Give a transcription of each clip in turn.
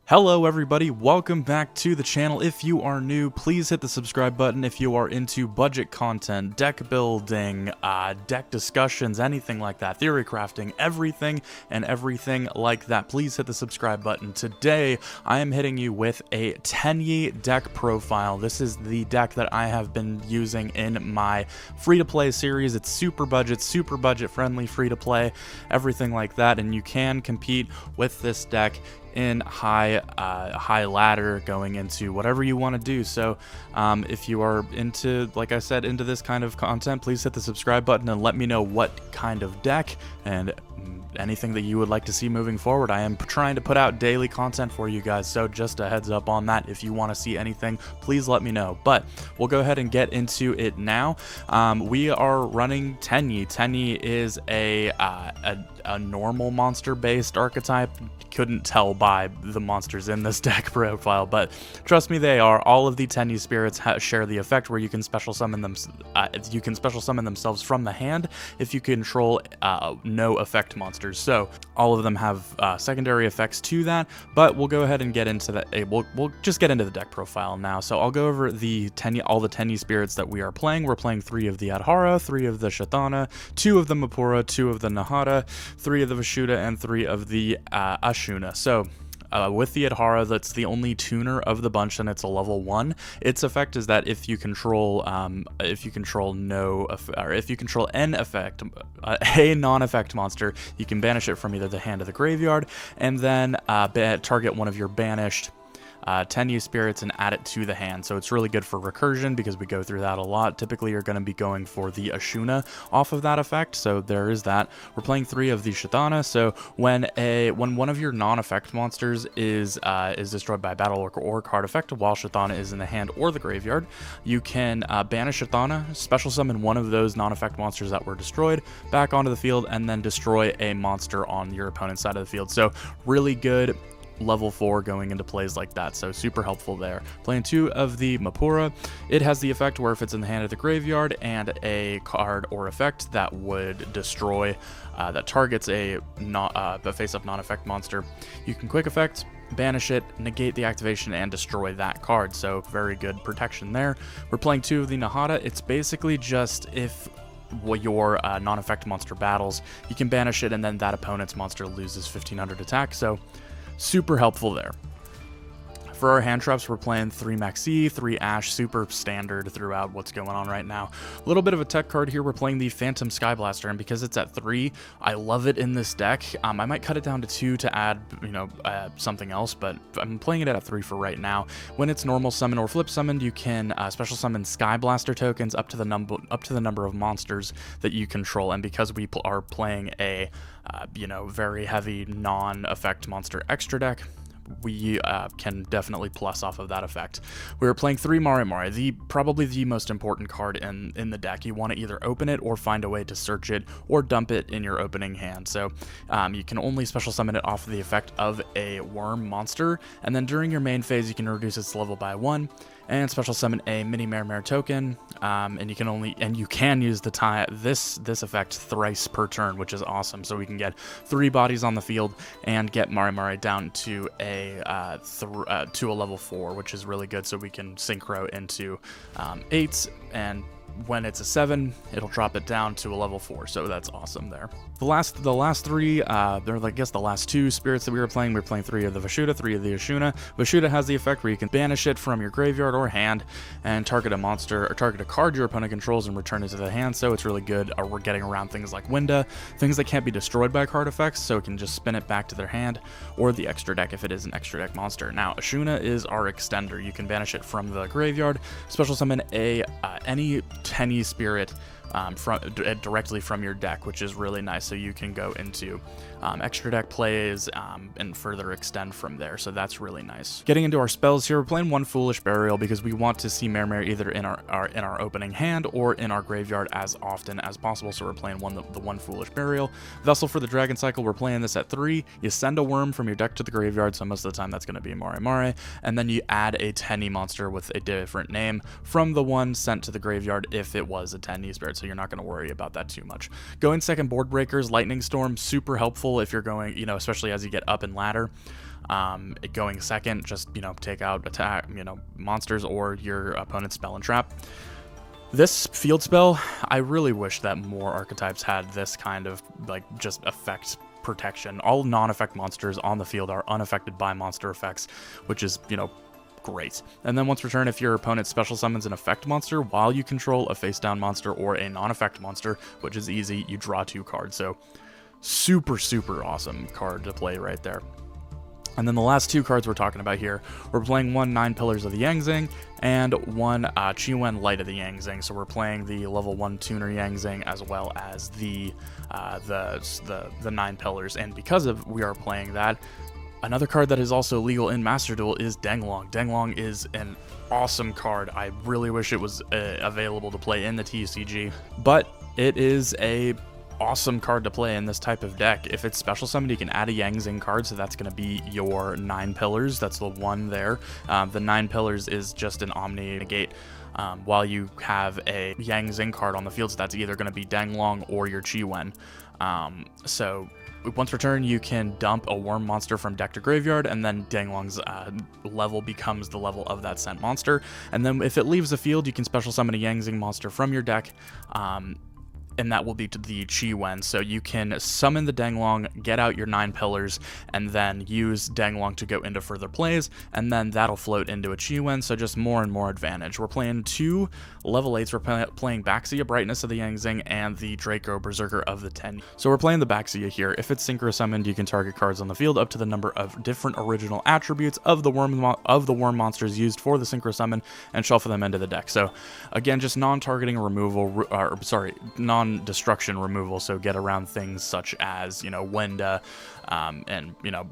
Hello everybody, welcome back to the channel. If you are new, please hit the subscribe button. If you are into budget content, deck building, deck discussions, anything like that, theory crafting, everything like that, please hit the subscribe button. Today, I am hitting you with a Tenyi deck profile. This is the deck that I have been using in my free-to-play series. It's super budget friendly, free-to-play, everything like that, and you can compete with this deck in high ladder going into whatever you want to do. So if you are into, like I said, into this kind of content, please hit the subscribe button and let me know what kind of deck and anything that you would like to see moving forward. I am trying to put out daily content for you guys, so just a heads up on that. If you want to see anything, please let me know. But we'll go ahead and get into it now. We are running Tenyi. Tenyi is a normal monster-based archetype. Couldn't tell by the monsters in this deck profile, but trust me, they are. All of the Tenyi spirits share the effect where you can special summon them. You can special summon themselves from the hand if you control no effect monsters. So all of them have secondary effects to that. But we'll go ahead and get into that. We'll just get into the deck profile now. So I'll go over the all the Tenyi spirits that we are playing. We're playing 3 of the Adhara, 3 of the Shatana, 2 of the Mapura, 2 of the Nahata, 3 of the Vishuddha, and 3 of the Ashuna. So with the Adhara, that's the only tuner of the bunch, and it's a level 1. Its effect is that if you control an effect, a non-effect monster, you can banish it from either the hand or the graveyard, and then target one of your banished Tenyi spirits and add it to the hand. So it's really good for recursion because we go through that a lot. Typically you're going to be going for the Ashuna off of that effect, so there is that. We're playing 3 of the Shatana, so when one of your non-effect monsters is destroyed by a battle or card effect while Shatana is in the hand or the graveyard, you can banish Shatana, special summon one of those non-effect monsters that were destroyed back onto the field, and then destroy a monster on your opponent's side of the field. So really good level 4 going into plays like that, so super helpful there. Playing 2 of the Mapura, it has the effect where if it's in the hand of the graveyard and a card or effect that would destroy, that targets a face-up non-effect monster, you can quick effect, banish it, negate the activation, and destroy that card. So very good protection there. We're playing 2 of the Nahata. It's basically just if your non-effect monster battles, you can banish it, and then that opponent's monster loses 1500 attack. So super helpful there. For our hand traps, we're playing 3 Maxi, 3 Ash, super standard throughout what's going on right now. A little bit of a tech card here, we're playing the Phantom Sky Blaster, and because it's at 3, I love it in this deck. I might cut it down to 2 to add, something else, but I'm playing it at 3 for right now. When it's normal summon or flip summoned, you can special summon Sky Blaster tokens up to the number of monsters that you control, and because we are playing a very heavy non-effect monster extra deck, we can definitely plus off of that effect. We were playing 3 Mare, probably the most important card in the deck. You want to either open it or find a way to search it or dump it in your opening hand. So you can only special summon it off of the effect of a worm monster, and then during your main phase you can reduce its level by 1 and special summon a mini Mare token, and you can use this effect thrice per turn, which is awesome. So we can get 3 bodies on the field and get Mare down to a level 4, which is really good. So we can synchro into 8s, and when it's a 7, it'll drop it down to a level 4, so that's awesome there. The last 3, they're, I guess, the last 2 spirits that we were playing 3 of the Vishuddha, 3 of the Ashuna. Vishuddha has the effect where you can banish it from your graveyard or hand and target a monster or target a card your opponent controls and return it to the hand, so it's really good. We're getting around things like Winda, things that can't be destroyed by card effects, so it can just spin it back to their hand, or the extra deck if it is an extra deck monster. Now, Ashuna is our extender. You can banish it from the graveyard, special summon any Tenyi spirit directly from your deck, which is really nice. So you can go into extra deck plays and further extend from there. So that's really nice. Getting into our spells here, we're playing 1 Foolish Burial because we want to see Mare either in our opening hand or in our graveyard as often as possible. So we're playing the 1 Foolish Burial. Vessel for the Dragon Cycle, we're playing this at 3. You send a worm from your deck to the graveyard, so most of the time that's going to be Mare, and then you add a Tenyi monster with a different name from the one sent to the graveyard if it was a Tenyi spirit, so you're not going to worry about that too much. Going second, Board Breakers, Lightning Storm, super helpful if you're going, especially as you get up in ladder. Going second, just, you know, take out attack, you know, monsters or your opponent's spell and trap. This field spell, I really wish that more archetypes had this kind of, like, just effect protection. All non-effect monsters on the field are unaffected by monster effects, which is, you know, great. And then once per turn, if your opponent special summons an effect monster while you control a face-down monster or a non-effect monster, which is easy, you draw 2 cards. So super, super awesome card to play right there. And then the last 2 cards we're talking about here, we're playing 1 9 Pillars of the Yangzing and 1 Chiwen Light of the Yangzing. So we're playing the level 1 Tuner Yangzing as well as the 9 Pillars. And because of we are playing that, another card that is also legal in Master Duel is Denglong. Denglong is an awesome card. I really wish it was available to play in the TCG, but it is a awesome card to play in this type of deck. If it's special summoned, you can add a Yangzing card, so that's going to be your 9 Pillars. That's the one there. The 9 Pillars is just an Omni negate. While you have a Yangzing card on the field, so that's either going to be Denglong or your Chiwen. So once per turn, you can dump a worm monster from deck to graveyard, and then Denglong's level becomes the level of that sent monster. And then if it leaves the field, you can special summon a Yangzing monster from your deck, and that will be to the Chiwen. So you can summon the Denglong, get out your 9 Pillars, and then use Denglong to go into further plays, and then that'll float into a Chiwen, so just more and more advantage. We're playing 2 level 8s. We're playing Baxia, Brightness of the Yangzing, and the Draco Berserker of the Tenyi. So we're playing the Baxia here. If it's synchro summoned, you can target cards on the field up to the number of different original attributes of the worm monsters used for the synchro summon, and shuffle them into the deck. So again, just non-targeting removal, non-destruction removal, so get around things such as, you know, Wenda, and, you know,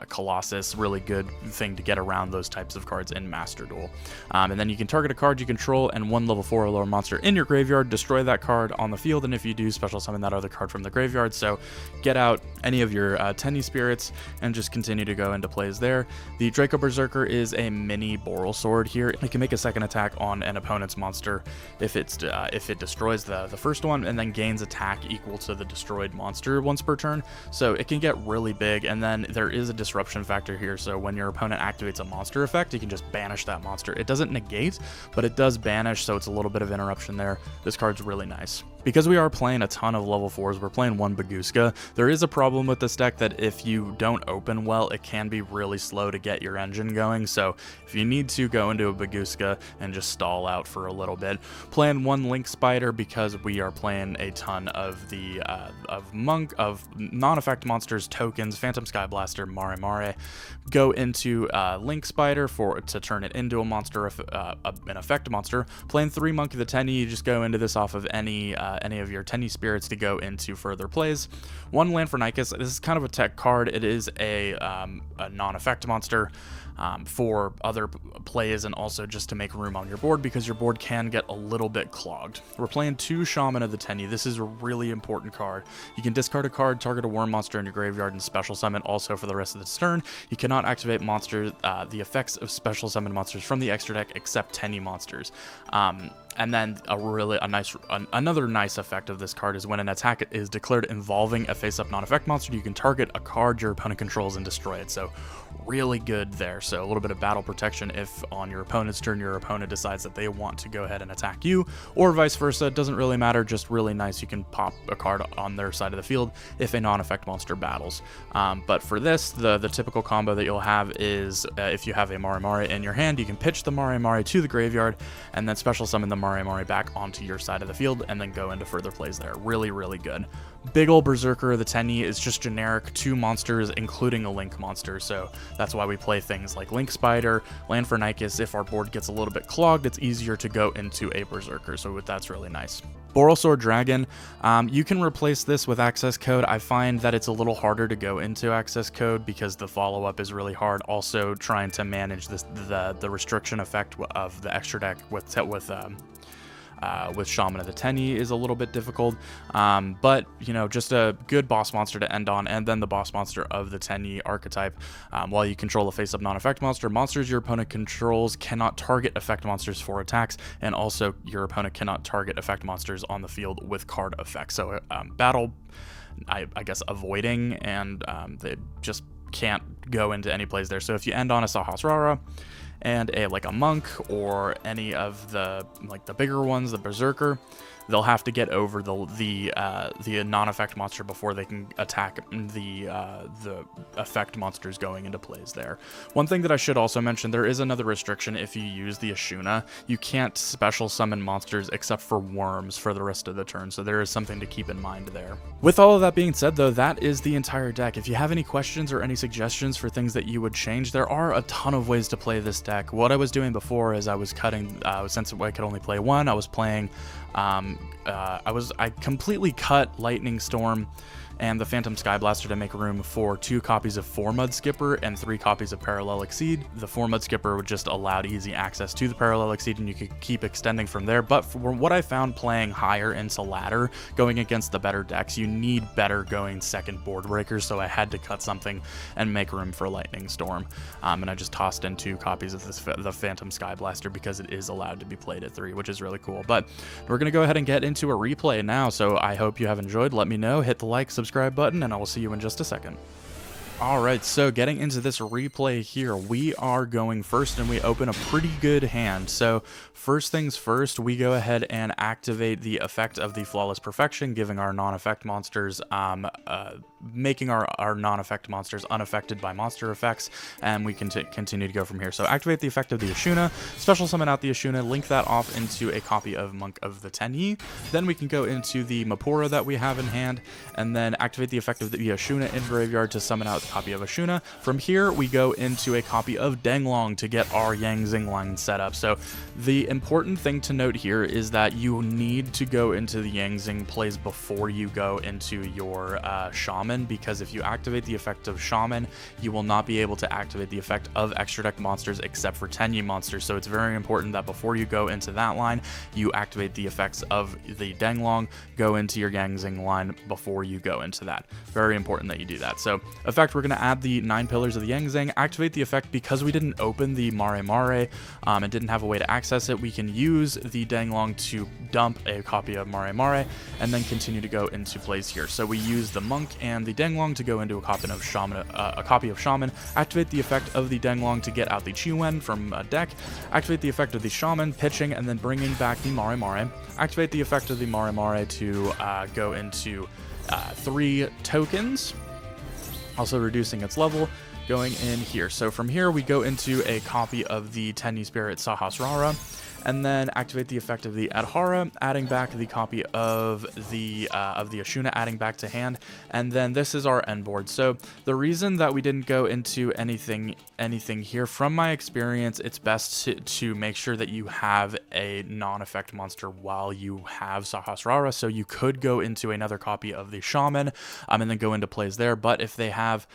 Colossus. Really good thing to get around those types of cards in Master Duel. And then you can target a card you control and 1 level 4 or lower monster in your graveyard, destroy that card on the field, and if you do, special summon that other card from the graveyard. So get out any of your Tenyi spirits and just continue to go into plays there. The Draco Berserker is a mini Boral sword here. It can make a second attack on an opponent's monster if it destroys the first one, and then gains attack equal to the destroyed monster once per turn. So it can get really big, and then there is a disruption factor here. So when your opponent activates a monster effect, you can just banish that monster. It doesn't negate, but it does banish, so it's a little bit of interruption there. This card's really nice. Because we are playing a ton of level 4s, we're playing 1 Baguska. There is a problem with this deck that if you don't open well, it can be really slow to get your engine going. So if you need to, go into a Baguska and just stall out for a little bit. Playing 1 Link Spider because we are playing a ton of the of non-effect monsters, tokens, Phantom Sky Blaster, Mare Mare. Go into Link Spider to turn it into a monster, an effect monster. Playing 3 Monkey the Tenyi, you just go into this off of any of your Tenyi spirits to go into further plays. 1 Land for Nykus. This is kind of a tech card. It is a non-effect monster for other plays, and also just to make room on your board because your board can get a little bit clogged. We're playing 2 Shaman of the Tenyi. This is a really important card. You can discard a card, target a worm monster in your graveyard, and special summon also for the rest of the turn. You cannot activate monsters, the effects of special summon monsters from the extra deck except Tenyi monsters. And then another nice effect of this card is when an attack is declared involving a face-up non-effect monster, you can target a card your opponent controls and destroy it. So really good there. So a little bit of battle protection if on your opponent's turn your opponent decides that they want to go ahead and attack you, or vice versa. It doesn't really matter, just really nice. You can pop a card on their side of the field if a non-effect monster battles. But for this, the typical combo that you'll have is if you have a Mare Mare in your hand, you can pitch the Mare Mare to the graveyard and then special summon the Mare Mare back onto your side of the field and then go into further plays there. Really, really good. Big ol' Berserker of the Tenyi is just generic 2 monsters, including a Link monster, so that's why we play things like Link Spider, Land for Nykus. If our board gets a little bit clogged, it's easier to go into a Berserker, so that's really nice. Boral Sword Dragon, you can replace this with access code. I find that it's a little harder to go into access code because the follow-up is really hard. Also, trying to manage the restriction effect of the extra deck with Shaman of the Tenyi is a little bit difficult, but you know, just a good boss monster to end on. And then the boss monster of the Tenyi archetype, while you control a face-up non-effect monster, monsters your opponent controls cannot target effect monsters for attacks, and also your opponent cannot target effect monsters on the field with card effects. So battle, I guess, avoiding and they just can't go into any plays there. So if you end on a Sahasrara and a monk or any of the the bigger ones, the Berserker, they'll have to get over the non-effect monster before they can attack the effect monsters going into plays there. One thing that I should also mention, there is another restriction if you use the Ashuna. You can't special summon monsters except for worms for the rest of the turn, so there is something to keep in mind there. With all of that being said, though, that is the entire deck. If you have any questions or any suggestions for things that you would change, there are a ton of ways to play this deck. What I was doing before is I was cutting, since I could only play one, I was playing I completely cut Lightning Storm and the Phantom Skyblaster to make room for 2 copies of 4 Mud Skipper and 3 copies of Parallel Exceed. The 4 Mud Skipper would just allow easy access to the Parallel Exceed, and you could keep extending from there. But for what I found playing higher into ladder, going against the better decks, you need better going second board breakers, so I had to cut something and make room for Lightning Storm. And I just tossed in 2 copies of the Phantom Skyblaster because it is allowed to be played at 3, which is really cool. But we're going to go ahead and get into a replay now, so I hope you have enjoyed. Let me know, hit the like, subscribe button, and I will see you in just a second. Alright, so getting into this replay here, we are going first and we open a pretty good hand. So first things first, we go ahead and activate the effect of the Flawless Perfection, giving our non-effect monsters, making our non-effect monsters unaffected by monster effects, and we can continue to go from here. So activate the effect of the Ashuna, special summon out the Ashuna, link that off into a copy of Monk of the Tenyi. Then we can go into the Mapura that we have in hand, and then activate the effect of the Ashuna in graveyard to summon out copy of Ashuna. From here, we go into a copy of Denglong to get our Yang Zinglang set up. So the important thing to note here is that you need to go into the Yang Zing plays before you go into your Shaman, because if you activate the effect of Shaman, you will not be able to activate the effect of extra deck monsters except for Tenyi monsters. So it's very important that before you go into that line, you activate the effects of the Denglong, go into your Yang Zing line before you go into that. Very important that you do that. So effect, we're going to add the 9 pillars of the Yang Zing, activate the effect. Because we didn't open the Mare Mare and didn't have a way to access it, we can use the Denglong to dump a copy of Mare Mare and then continue to go into plays here. So we use the Monk and the Denglong to go into a copy of Shaman, activate the effect of the Denglong to get out the Chiwen from a deck, activate the effect of the Shaman, pitching and then bringing back the Mare Mare, activate the effect of the Mare Mare to go into 3 tokens, also reducing its level, going in here. So from here, we go into a copy of the Tenyi Spirit Sahasrara, and then activate the effect of the Adhara, adding back the copy of the Ashuna, adding back to hand, and then this is our end board. So the reason that we didn't go into anything here, from my experience, it's best to make sure that you have a non-effect monster while you have Sahasrara. So you could go into another copy of the Shaman, and then go into plays there. But if they have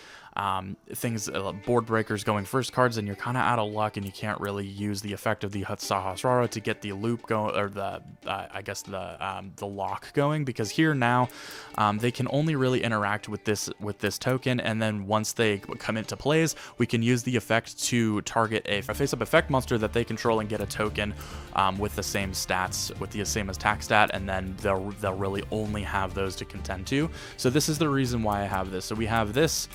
things, board breakers going first cards, and you're kind of out of luck and you can't really use the effect of the Sahasrara to get the loop going, or the lock going, because here now they can only really interact with this token, and then once they come into plays, we can use the effect to target a face-up effect monster that they control and get a token with the same stats, with the same attack stat, and then they'll really only have those to contend to. So this is the reason why I have this. So we have this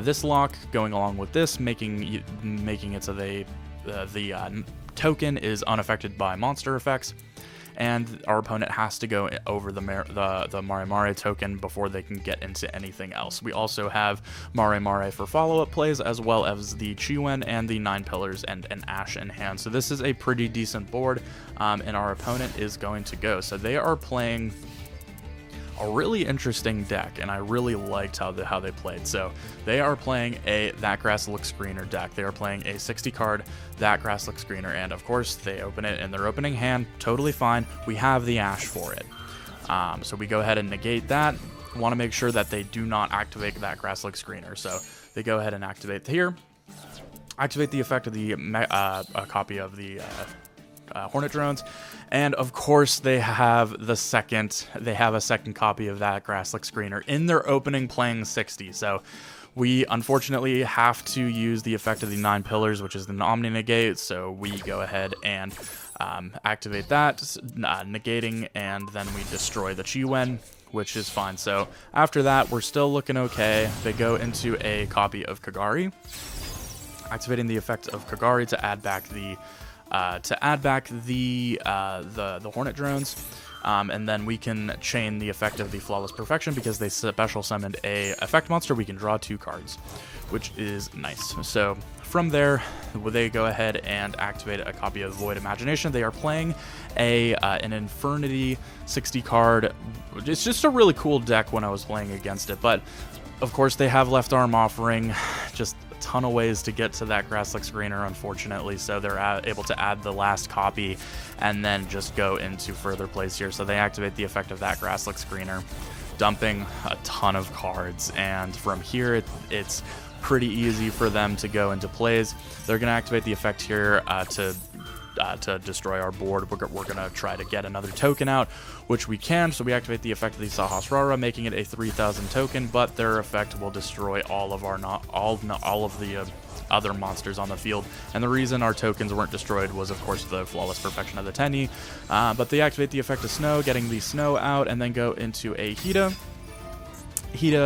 this lock going along with this, making it so the token is unaffected by monster effects, and our opponent has to go over the Mare Mare token before they can get into anything else. We also have Mare Mare for follow-up plays, as well as the Chiwen and the 9 pillars and an Ash in hand. So this is a pretty decent board, and our opponent is going to go. So they are playing a really interesting deck, and I really liked how they played. So they are playing a That Grass Looks Greener deck. They are playing a 60 card That Grass Looks Greener, and of course they open it in their opening hand. Totally fine. We have the Ash for it. So we go ahead and negate that. Want to make sure that they do not activate That Grass Looks Greener. So they go ahead and activate here. Activate the effect of the a copy of the Hornet drones, and of course they have a second copy of That Grass Looks Greener in their opening, playing 60. So we unfortunately have to use the effect of the 9 pillars, which is the Omni Negate. So we go ahead and activate that, negating, and then we destroy the Chiwen. which is fine. So after that, we're still looking okay. They go into a copy of Kagari, activating the effect of Kagari to add back the Hornet drones. And then we can chain the effect of the Flawless Perfection because they special summoned a effect monster. We can draw 2 cards, which is nice. So from there, they go ahead and activate a copy of Void Imagination. They are playing an Infernity 60 card. It's just a really cool deck when I was playing against it, but of course they have Left Arm offering just a ton of ways to get to that Grasslick Screener, unfortunately, so they're able to add the last copy and then just go into further plays here. So they activate the effect of that Grasslick Screener, dumping a ton of cards, and from here it's pretty easy for them to go into plays. They're going to activate the effect here to destroy our board. We're going to try to get another token out, which we can. So we activate the effect of the Sahasrara, making it a 3,000 token, but their effect will destroy all of the other monsters on the field. And the reason our tokens weren't destroyed was, of course, the Flawless Perfection of the Tenyi. But they activate the effect of Snow, getting the Snow out, and then go into a Hida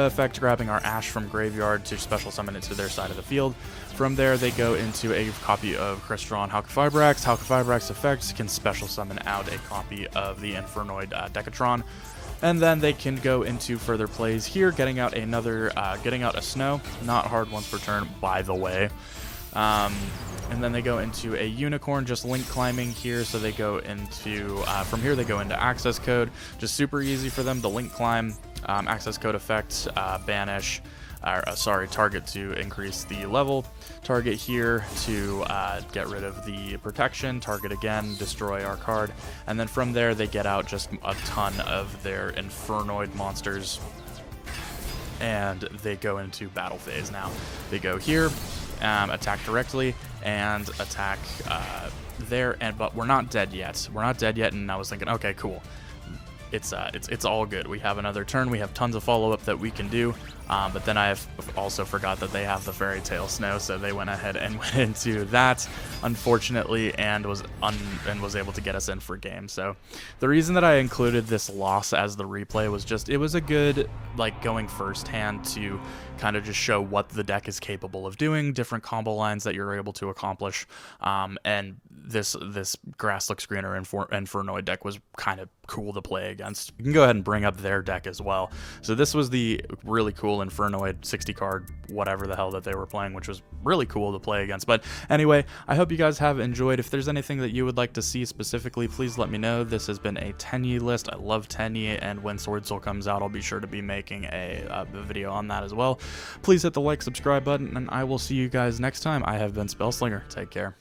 effect, grabbing our Ash from Graveyard to special summon it to their side of the field. From there, they go into a copy of Crystron Halqifibrax. Halqifibrax effect can special summon out a copy of the Infernoid Decatron. And then they can go into further plays here, getting out a Snow. Not hard once per turn, by the way. And then they go into a Unicorn, just link climbing here. So they go into, from here they go into Access Code. Just super easy for them to link climb. Access Code effect, banish, target to increase the level. Target here to get rid of the protection. Target again, destroy our card. And then from there they get out just a ton of their Infernoid monsters. And they go into battle phase now. They go here, attack directly, and attack there. But we're not dead yet. We're not dead yet, and I was thinking, okay, cool. It's all good. We have another turn. We have tons of follow-up that we can do. But then I have also forgot that they have the Fairy Tail Snow, so they went ahead and went into that, unfortunately, and was able to get us in for game. So the reason that I included this loss as the replay was just, it was a good, like, going first hand to kind of just show what the deck is capable of doing, different combo lines that you're able to accomplish. And this Grasslick Screener Infernoid deck was kind of cool to play against. You can go ahead and bring up their deck as well. So this was the really cool Infernoid 60 card whatever the hell that they were playing, which was really cool to play against. But anyway, I hope you guys have enjoyed. If there's anything that you would like to see specifically, please let me know. This has been a Tenyi list. I love Tenyi, and when Sword Soul comes out, I'll be sure to be making a video on that as well. Please hit the like, subscribe button, and I will see you guys next time. I have been Spellslinger. Take care.